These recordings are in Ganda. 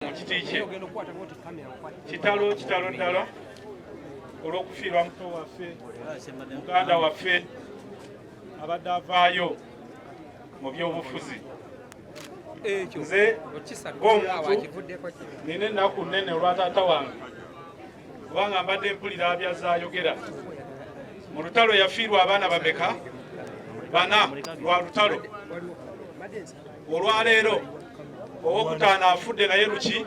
Kitike kitalo ddala olw'okufiirwa muto waffe muganda waffe abadde avaayo mu by'obufuzi. Nze ng'omuntu nina ennaku nnene olwa taata wange kubanga mbadde mpulira byazaayogera. Mu lutalo yafiirwa abaana bameka? 4 lwa lutalo. Olwaleero owokutaano afudde naye luki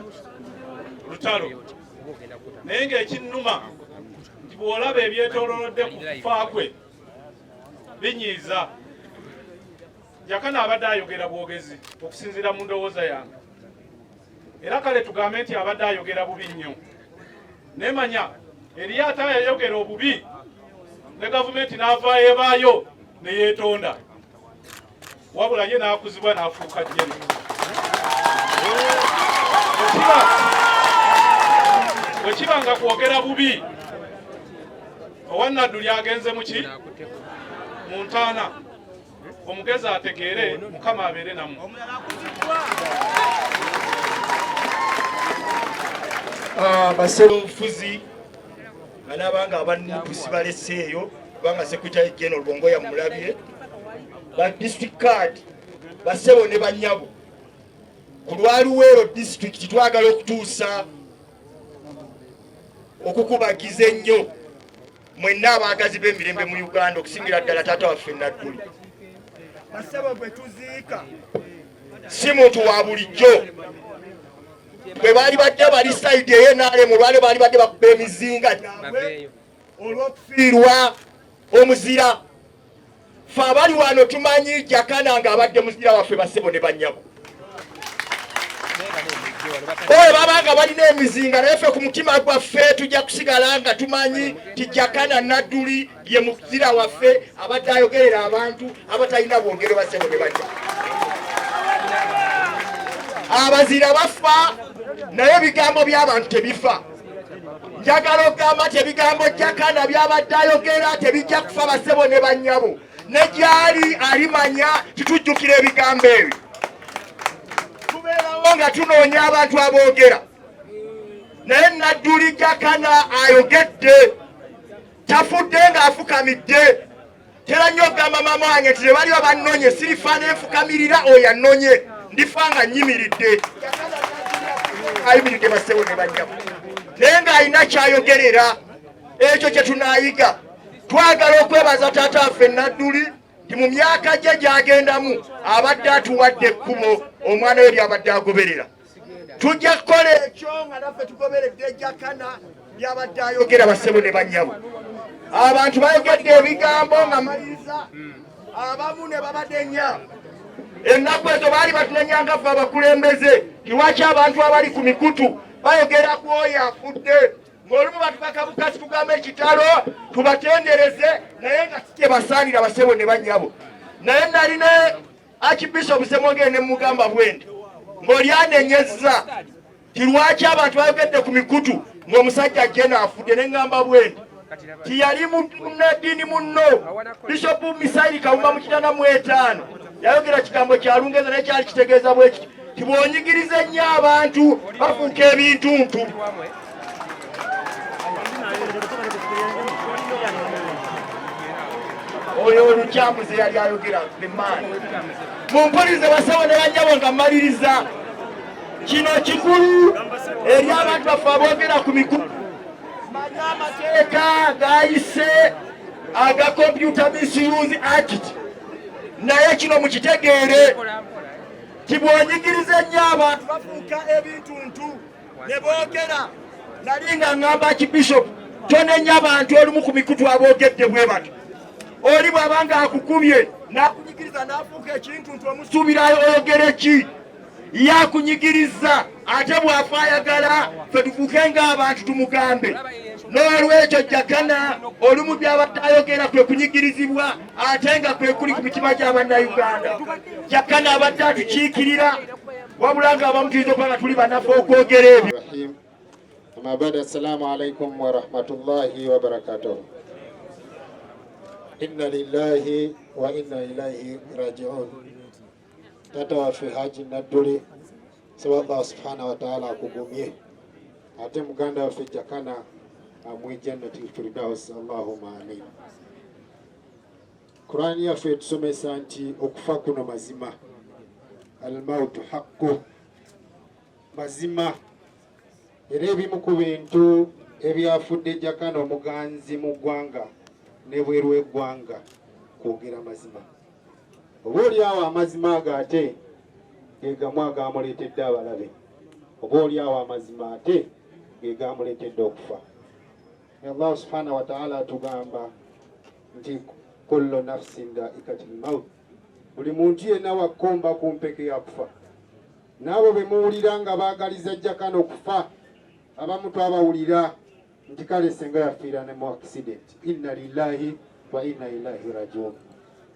lutalo. Naye ng'ekinnuma nti bw'olaba ebyetoololodde ku kufa kwe binyiiza. Jakana abadde ayogera bwogezi okusinziira mu ndowooza yange, era kale tugambe nti abadde ayogera bubi nnyo. Nemanya eriyo ate yayogera obubi ne gavumenti n'avaayo ebaayo ne yeetonda, wabula ye n'akuzibwa n'afuuka jjene. Bwe kiba nga kwogera bubi, owa Nadduli agenze muki mu ntaana, omugezi ategeere Mukama abeere namu. Basebufuzi banabanga abanutusi baleseeyo kubanga Secretary General Bongo yamulabye, ba district card basebo ne banyabo ku Lwaluweero district twagala okutuusa okukubagiza ennyo mwenna abaagazi b'emirembe mu Uganda okusingira ddala taata waffe Nadduli. Basebo bwe tuziika si muntu wa bulijjo. Bwe baali badde bali sayidi eyenaalemu olwale baali badde bakuba emizinga gyabwe olw'okufiirwa omuzira. Ffe abali wano tumanyi Jakana ng'abadde muzira waffe basebo ne bannyabo. Oyo babanga balina emizinga naye ffe ku mutima gwaffe tujja kusigala nga tumanyi ti Jakana Nadduli ye muzira waffe abadde ayogerera abantu abatalina bwongero basebo ne bannyabo. Abazira bafa naye ebigambo by'abantu tebifa. Njagala okugamba nti ebigambo Jakana by'abadde ayogera tebijja kufa basebo ne bannyabo. Ne gyali alimanya titujjukira ebigambo ebyo. Tubeerawo nga tunoonya abantu aboogera. Naye Nadduli Jakana ayogedde, tafudde ng'afukamidde. Tera nnyo okugamba maama wange nti ne baliwo bannonye sirifa ne nfukamirira oyo annonye, ndifa nga nnyimiridde. Ayimiridde basebo ne bannyabo. Naye ng'alina kyayogerera, ekyo kye tunaayiga. Twagala okwebaza taata waffe Nadduli nti mu myaka gye gy'agendamu abadde atuwadde ekkubo omwana we ly'abadde agoberera. Tujja kukola ekyo nga naffe tugoberedde Jakana by'abadde ayogera basebo ne bannyabo. Abantu bayogedde ebigambo nga maliriza, abamu ne babadenya. Ennaku ezo baali batunenyanga ffe abakulembeze nti lwaki abantu abali ku mikutu bayogera ku oyo afudde. Ng'olumu batukaka bukasi tugambe ekitalo tubatendereze naye nga si kye basaanira basebo ne bannyabo. Naye nalina Archbishop Semwogere ne mugamba bwendi ng'oli anenyezza ti lwaki abantu bayogedde ku mikutu ng'omusajja ajjena afudde, ne ngamba bwendi ti yali munnaddiini munno Bishop Misaili Kawuma mu 1985 yayogera kigambo kya Lungereza naye kyali kitegeeza bwe kiti ti bw'onyigiriza ennyo abantu bafuuka ebintuntu. Oyo olukyamuze yali ayogera bemaani. Mumpulirize basebo ne bannyabo nga mmaliriza. Kino kikulu eri abantu baffe aboogera ku mikutu. Manye amateeka gayise aga Computer Misuse Act, naye kino mukitegeere ti bw'onyigiriza ennyo abantu bafuuka ebintuntu ne boogera. Nali nga ngamba Archbishop tonenya abantu olumu ku mikutu aboogedde bwe bato. Oli bw'abanga akukubye n'akunyigiriza n'afuuka ekintuntu omusuubirayo oyogere ki? Yakunyigiriza ate bw'afa ayagala ffe tufuuke ng'abantu tumugambe. N'olwekyo Jakana olumu by'abadde ayogera kwe kunyigirizibwa ate nga kwe kuli ku mitima gy'Abannayuganda. Jakana abadde atukiikirira wabula ng'abamukiriza okuba nga tuli bannaffe okwogera ebyo. Mabada, assalamu alaikum wa rahmatullahi wa barakatuh. Inna lillahi wa inna ilaihi raji'un. Tata waffe Haji Nadduli saba Allah subhanahu wa ta'ala akugumye ate muganda waffe Jakana amwe jannatul firdaus Allahumma amin. Qur'ani yaffe tusomesa nti okufa kuno mazima, al-mautu haqqu, mazima. Era ebimu ku bintu ebyafudde Jakana omuganzi mu ggwanga ne bweru w'eggwanga kwogera mazima. Oba oliawo amazima ago ate ge gamu agamuleetedde abalabe, oba oliawo amazima ate ge gamuleetedde okufa. Allah subhanahu wa ta'ala atugamba nti kullu nafsin dha'iqatul maut, buli muntu yenna wakomba ku mpeke ya kufa. N'abo be muwulira nga baagaliza Jakana okufa, abamu twabawulira nti kale senga yafiira ne mu accident, inna lillahi wa inna ilaihi rajiun.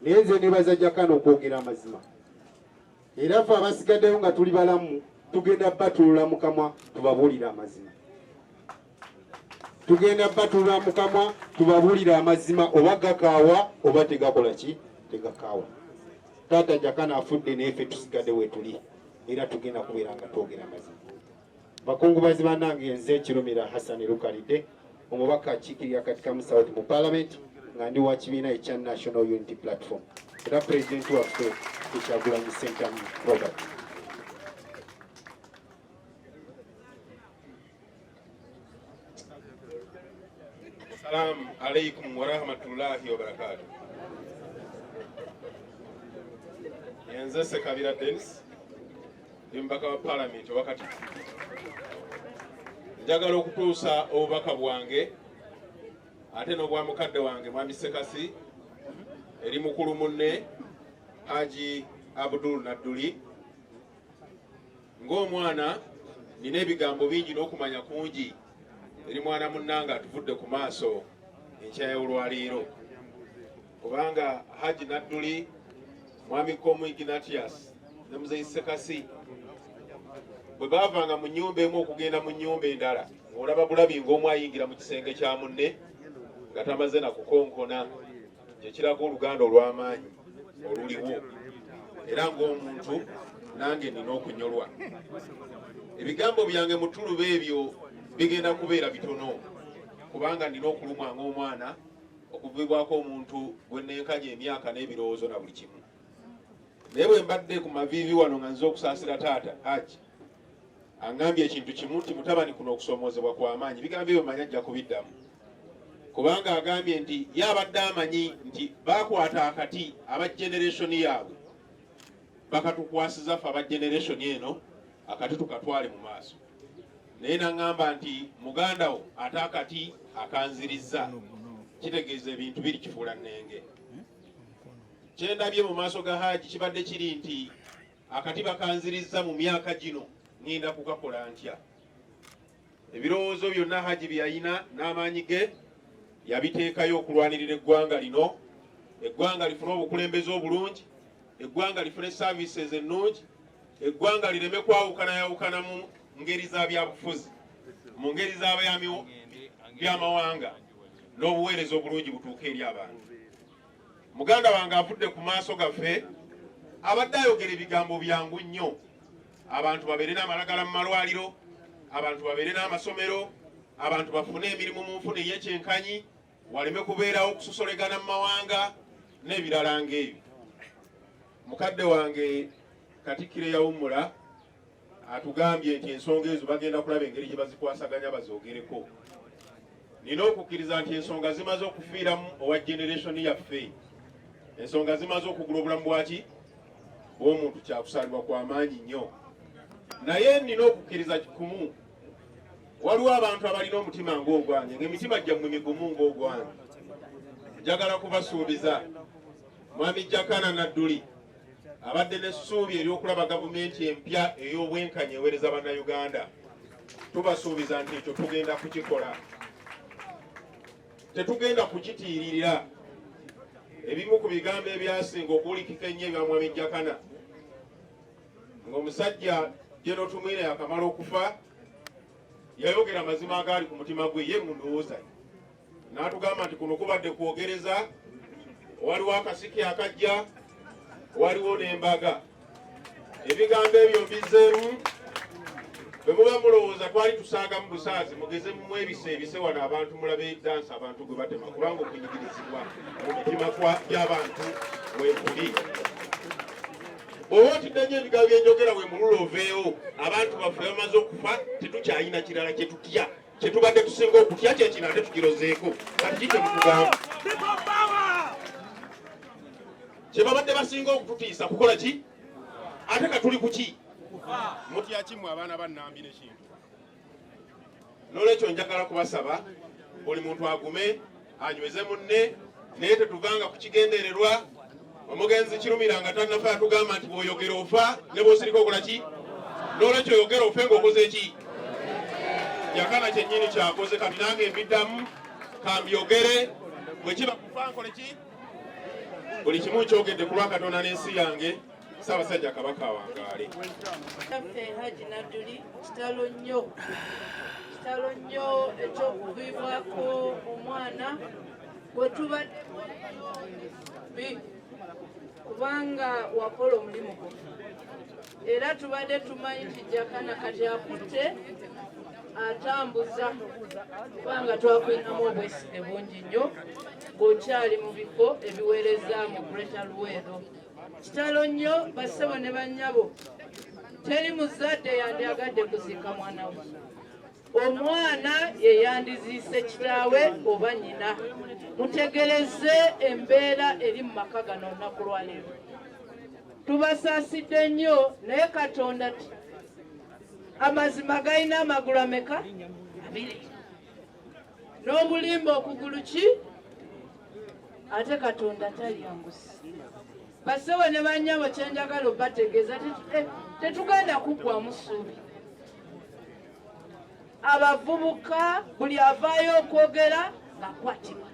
Naye nze nebaza Jakana okwogera amazima. Era ffe abasigaddeyo nga tuli balamu tugenda batulula mu kamwa tubabuulira amazima. Tugenda batulula mu kamwa tubabuulira amazima, oba gakaawa oba tegakola ki, tegakaawa. Taata Jakana afudde naye ffe tusigadde we tuli, era tugenda kubeera nga twogera amazima. Bakungubazi bannange, nze Kirumira Hassan Lukalidde, omubaka akiikirira katika mu South mu Parliament, nga ndi wa kibiina ekya National Unity Platform, era pulezidenti waffe Kyagulanyi Ssentamu Robert. Assalamu alaikum wa rahmatullahi wa barakatuh. Nze Ssekabira Dennis, ndi mubaka wa Parliament wakati. Njagala okutuusa obubaka bwange ate n'obwa mukadde wange Mwami Ssekasi eri mukulu munne Haji Abdul Nadduli. Ng'omwana nina ebigambo bingi n'okumanya kungi eri mwana munnanga atuvudde ku maaso enkya y'olwaleero, kubanga Haji Nadduli, Mwami Komu Ignatius ne Muzeyi Ssekasi bwe baavanga mu nnyumba emu okugenda mu nnyumba endala, ng'olaba bulabi ng'omu ayingira mu kisenge kya munne nga tamaze na kukonkona, kye kiraga oluganda olw'amaanyi oluliwo. Era ng'omuntu nange nina okunyolwa. Ebigambo byange mu ttuluba ebyo bigenda kubeera bitono, kubanga nina okulumwa ng'omwana okuvibwako omuntu gwe nenkanya emyaka n'ebirowoozo na buli kimu. Naye bwe mbadde ku maviivi wano nga nze okusaasira taata Haji angambye ekintu kimu nti mutabani kuno okusomoozebwa kw'amaanyi. Bigambo ebyo manya ajja kubiddamu, kubanga agambye nti yabadde amanyi nti bakwata akati aba generation yaabwe bakatukwasiza ffe aba generation eno, akati tukatwale mu maaso. Naye naŋŋamba nti muganda wo ate akati akanzirizza, kitegeeza ebintu biri kifuula nnenge. Kyendabye mu maaso ga Haji kibadde kiri nti akati bakanzirizza mu myaka gino ngenda kukakola ntya. Ebirowoozo byonna Haji bye yalina n'amaanyi ge yabiteekayo okulwanirira eggwanga lino, eggwanga lifune obukulembeze obulungi, eggwanga lifune services ennungi, eggwanga lireme kwawukana mu ngeri za byabufuzi, mu ngeri z'abayami by'amawanga, n'obuweereza obulungi butuuke eri abantu. Muganda wange avudde ku maaso gaffe abadde ayogera ebigambo byangu nnyo. Abantu babeere n'amalagala mu malwaliro, abantu babeere n'amasomero, abantu bafune emirimu mu nfuna ey'ekyenkanyi, waleme kubeerawo okusosolegana mu mawanga n'ebirala ng'ebyo. Mukadde wange Katikkiro yawummula atugambye nti ensonga ezo bagenda kulaba engeri gye bazikwasaganya bazoogereko. Nina okukkiriza nti ensonga zimaze okufiiramu owa generation yaffe, ensonga zimaze okugula obulamu bwaki bw'omuntu, kyakusalibwa kw'amaanyi nnyo. Naye nina okukkiriza kikumu, waliwo abantu abalina omutima ng'ogwange, ng'emitima gyammwe migumu ng'ogwange. Njagala kubasuubiza Mwami Jakana Nadduli abadde n'essuubi ery'okulaba gavumenti empya ey'obwenkanya eweereza bannayuganda. Tubasuubiza nti ekyo tugenda kukikola, tetugenda kukitiiririra. Ebimu ku bigambo ebyasinga okuwulikika ennyo ebya Mwami Jakana, ng'omusajja Jeno Tumwine yakamala okufa yayogera amazima agaali ku mutima gwe ye mu ndowooza, n'atugamba nti kuno kubadde kwogereza, waliwo akasiki akajja, waliwo n'embaga. Ebigambo ebyo mbizeemu bwe muba mulowooza twali tusaaga mu busaazi mugeze mu ebise wano abantu mulabe dansi abantu gwe batema kubanga okunyigirizibwa mu mitima gy'abantu wekuli. Bw'oba otidde nnyo ebigambo byenjogera we mulula oveewo abantu baffe bamaze okufa tetukyalina kirala kye tutya kye tubadde tusinga okutya kyekino ate tukirozeeko kati kite mutugamba kye babadde basinga okututiisa kukola ki ate katuli ku ki mutya kimu abaana bannambi nekintu. N'olwekyo njagala kubasaba buli muntu agume anyweze munne naye tetuvanga ku kigendererwa. Omugenzi kirumira nga tannafa atugamba nti bw'oyogera ofa ne bw'osirika okola ki. N'olwekyo oyogera ofe ng'okoze ki. Jakana kyennyini kyakoze kati nange mbiddamu kambyogere bwe kiba kufa nkole ki. Buli kimu kyogedde ku lwa Katonda n'ensi yange. Ssaabasajja Kabaka awangaale. Haji Nadduli kitalo nnyo eky'okuvibwako omwana bwe tubadde kubanga wakola omulimu gwo era tubadde tumanyi nti Jakana kati akutte atambuza kubanga twakwinamu obwesige bungi nnyo ng'okyali mu bifo ebiweereza mu Greater Luweero. Kitalo nnyo bassebo ne bannyabo, teri muzadde yandyagadde kuzika mwana we. Omwana ye yandiziise kitaawe oba nnyina. Mutegereze embeera eri mu maka gano olunaku lwa leero. Tubasaasidde nnyo naye Katonda ti amazima galina amagulu ameka? 2. N'obulimba okugulu ki? Ate Katonda talyangusi. Bassebo ne bannyabo kyenjagala obategeeza tetugenda kuggwamu ssuubi. Abavubuka buli avaayo okwogera ng'akwatibwa.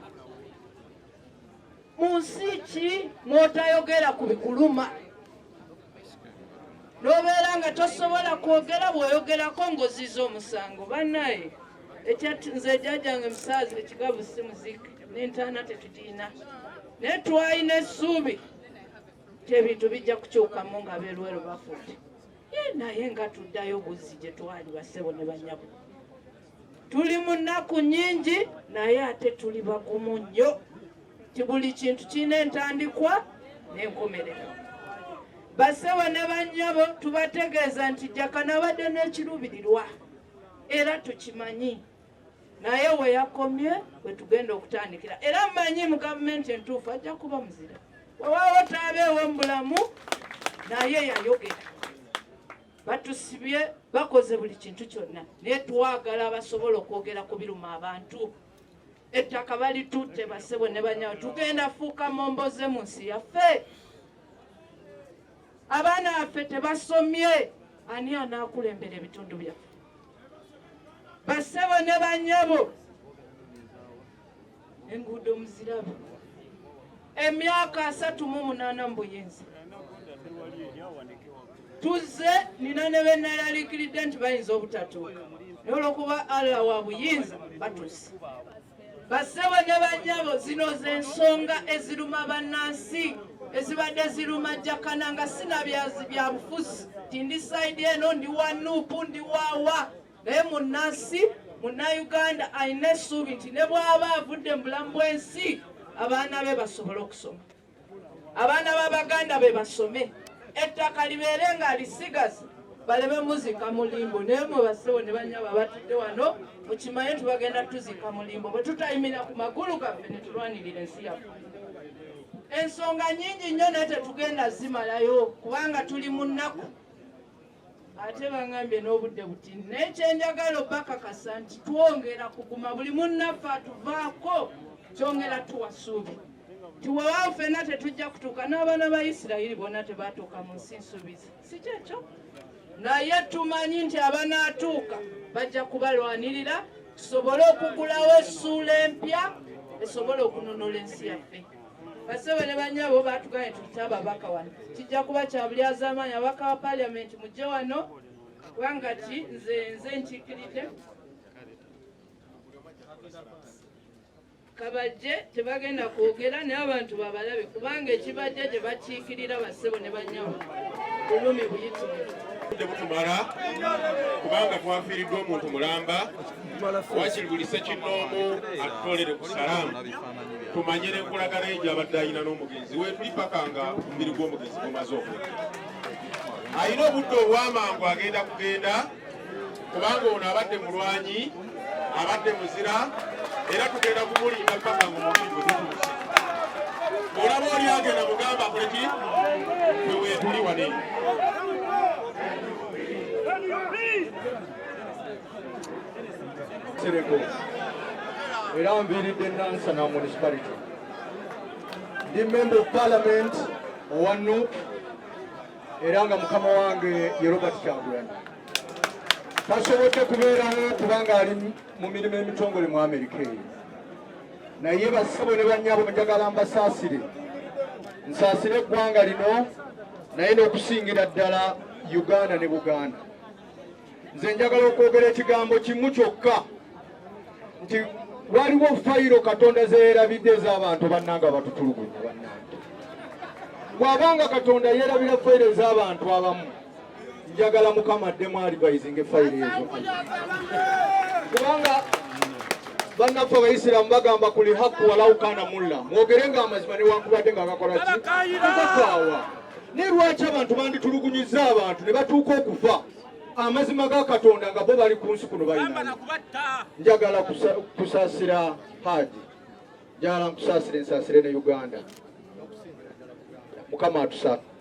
Mu nsi ki mw'otayogera ku bikuluma? N'obeera nga tosobola kwogera bw'oyogerako ng'ozizza omusango. Bannaye nze jjajjange musaazi ekigavu si muziki n'entaana tetugiina. Naye twalina essuubi ebintu bijja kukyukamu nga beerweru bafudde. Naye nga tuddayo buzzi gye twali bassebo ne bannyabo. Tuli mu nnaku nnyingi naye ate tuli bagumu nnyo ti buli kintu kirina entandikwa n'enkomerero. Bassebo ne bannyabo tubategeeza nti Jakana abadde n'ekiruubirirwa era tukimanyi naye we yakomye we tugenda okutandikira era mmanyi mu gavumenti entuufu ajja kuba muzira. Wewaawo taabeewo mu bulamu naye yayogera. Batusibye bakoze buli kintu kyonna naye twagala abasobola okwogera ku biruma abantu. Ettaka balitutte bassebo ne bannyabo tugenda fuuka momboze mu nsi yaffe. Abaana baffe tebasomye ani anaakulembera ebitundu byaffe? Bassebo ne bannyabo enguudo muzirabe emyaka 38 mu buyinza tuzze nina ne bennayaliikiridde nti bayinza obutatuuka naye olw'okuba Allah wa buyinza batuuse. Bassebo ne bannyabo zino z'ensonga eziruma bannansi ezibadde ziruma Jakana nga sinabyazi bya bufuzi ti ndi sayidi eno ndi wa Nuupu ndi waawa naye munnansi Munnayuganda alina essuubi nti ne bw'aba avudde mu bulamu bw'ensi abaana be basobole okusoma. Abaana b'Abaganda be basome. Ettaka libeere nga alisigaza baleme muzika mulimbo. Naye mwe bassebo ne bannyabo abatudde wano mukimanye tubagenda tuzika mulimbo bwe tutayimira ku magulu gaffe ne tulwanirira ensi yaffe. Ensonga nnyingi nnyo naye tetugenda zimalayo kubanga tuli mu nnaku. Ate bangambye n'obudde butini naye kyenjagala obakakasa nti twongera kuguma buli munnaffe atuvaako kyongera tuwa ssuubi ti wewaawo ffenna tetujja kutuuka n'abaana ba Isirayiri bonna tebaatuuka mu nsi nsuubizi si kyekyo naye tumanyi nti abanaatuuka bajja kubalwanirira tusobole okugulawo essuula empya esobole okunonola ensi yaffe. Bassebo ne bannyabo baatuganye tuyite ababaka wano kijja kuba kya bulyazaamaanyi ababaka ba paaliyamenti mujje wano kubanga ti nze nkiikiridde kabajje tebagenda kwogera naye abantu babalabe kubanga ekibajje gye bakiikirira bassebo ne bannyabo bulumi buyitirivu. butumala kubanga twafiiriddwa omuntu mulamba wakirigulise kinoomu atutolere ku salaamu tumanye n'enkolagana ye gy'abadde ayina n'omugenzi we tuli paka nga omubiri gw'omugenzi gumaze okutta ayina obudde obwamangu agenda kugenda kubanga ono abadde mulwanyi abadde muzira era tugenda kumulinda paka nga omubiri gwe gutuuse olaba oli agenda mugamba kuleki tuli wane Sereko era nviiridde Nansana municipality ndi member of parliament owa Nuupu era nga mukama wange ye Robert Kyagulanyi tasobodde kubeerawo kubanga ali mu mirimu emitongole mu Amerika eyo naye basabo ne bannyabo njagala mbasaasire nsaasire eggwanga lino naye n'okusingira ddala Uganda ne Buganda nze njagala okwogera ekigambo kimu kyokka nti waliwo fayiro Katonda zeerabidde ez'abantu bannanga batutulugunya bannange bw'abanga Katonda yeerabira fayiro ez'abantu abamu njagala Mukama addemu alibayizinga efayiro ezo kubanga bannaffe Abayisiraamu bagamba kuli haqqu walau kana mulla mwogerenga amazima newankubadde nga gakola ki gakaawa naye lwaki abantu banditulugunyizza abantu ne batuuka okufa amazima ga Katonda nga bo bali ku nsi kuno balina njagala kusaasira Haji njagala nkusaasire nsaasire ne Uganda Mukama atusaasire